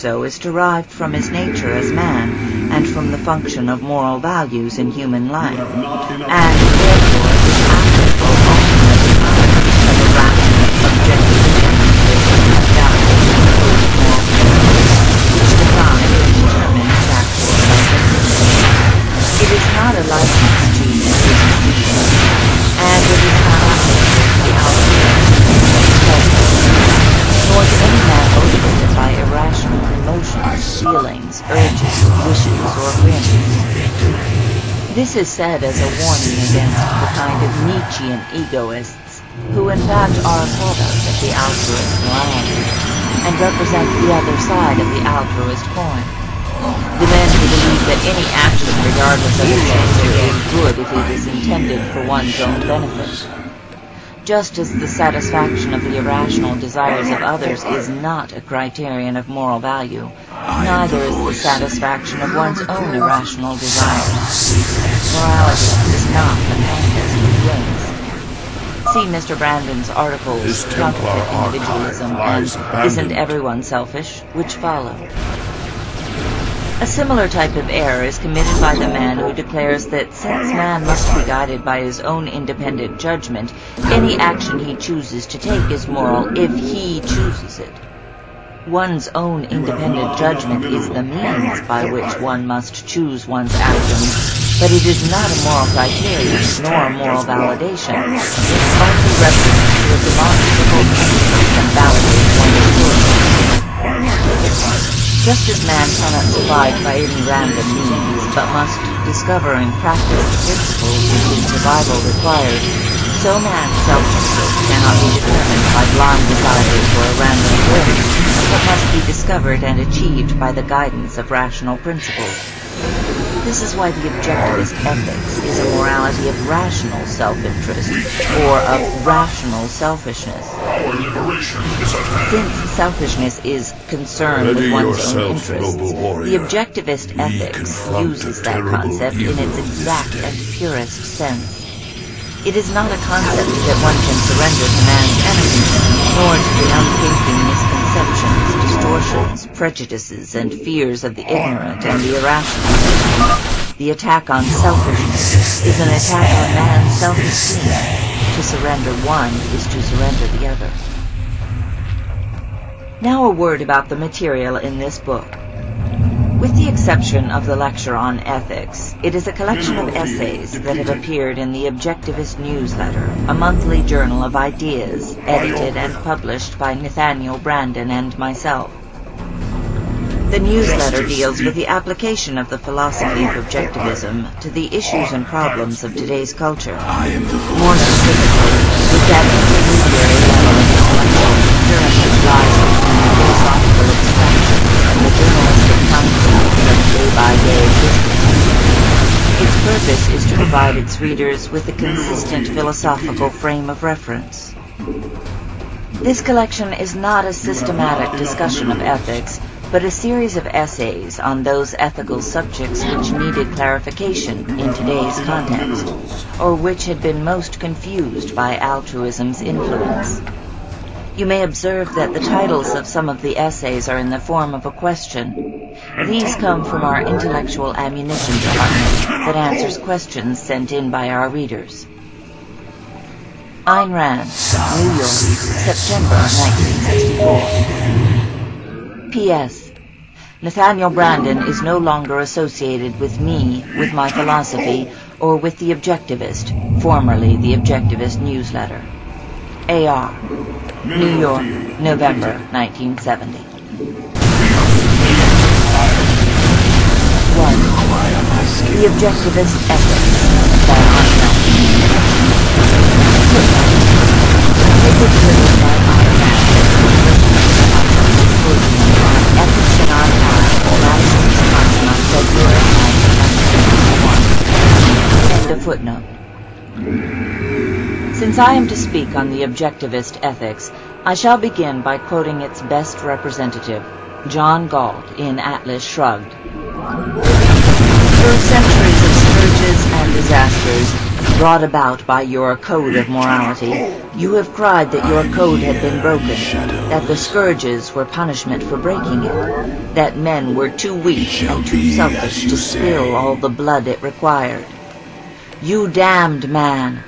so is derived from his nature as man and from the function of moral values in human life, and therefore is applicable only at the time of a rational, objective interpretation of values imposed moral principles, which define and determine his actual self-interest. It is not a license to institution, and it is not applicable to the nor to any man motivated by irrational emotions, feelings, urges, wishes, or whims. This is said as a warning against the kind of Nietzschean egoists who in fact are a product of the altruist morality and represent the other side of the altruist coin. The men who believe that any action, regardless of its nature, is good if it is intended for one's own benefit. Just as the satisfaction of the irrational desires of others is not a criterion of moral value, neither is the satisfaction of one's own irrational desires. Morality is not a contest with wings. See Mr. Brandon's articles, Counterfeit Individualism and Isn't Everyone Selfish?, which follow. A similar type of error is committed by the man who declares that since man must be guided by his own independent judgment, any action he chooses to take is moral if he chooses it. One's own independent judgment is the means by which one must choose one's actions, but it is not a moral criterion nor a moral validation. It only reference to a demonstrable principle and validates one's choice. Just as man cannot survive by any random means, but must discover and practice the principles which his survival requires, so man's self-interest cannot be determined by blind desires or a random whim, but must be discovered and achieved by the guidance of rational principles. This is why the objectivist ethics is a morality of rational self-interest, or of rational selfishness. Since selfishness is concerned with one's own interests, the objectivist ethics uses that concept in its exact and purest sense. It is not a concept that one can surrender to man's enemies, nor to the unthinking misconceptions, distortions, prejudices, and fears of the ignorant and the irrational. The attack on selfishness is an attack on man's self-esteem. To surrender one is to surrender the other. Now a word about the material in this book. With the exception of the lecture on ethics, it is a collection of essays that have appeared in the Objectivist newsletter, a monthly journal of ideas, edited and published by Nathaniel Brandon and myself. The newsletter deals with the application of the philosophy of objectivism to the issues and problems of today's culture. More specifically, with that intermediary level of intellectual procurement lies between the philosophical abstraction and the journalistic content of day-by-day existence. Its purpose is to provide its readers with a consistent philosophical frame of reference. This collection is not a systematic discussion of ethics, but a series of essays on those ethical subjects which needed clarification in today's context, or which had been most confused by altruism's influence. You may observe that the titles of some of the essays are in the form of a question. These come from our intellectual ammunition department that answers questions sent in by our readers. Ayn Rand, New York, September 1964. P.S. Nathaniel Brandon is no longer associated with me, with my philosophy, or with the Objectivist, formerly the Objectivist newsletter. A.R. New York, November 1970. 1. The Objectivist Ethics by Ayn Rand. It was written by Ayn Rand on Ethics in Our Time, Madison, Wisconsin, on February 9, 1971. End of footnote. Since I am to speak on the objectivist ethics, I shall begin by quoting its best representative, John Galt, in Atlas Shrugged. Through centuries of scourges and disasters, brought about by your code of morality. You have cried that your code had been broken, that the scourges were punishment for breaking it, that men were too weak and too selfish to spill all the blood it required. You damned man,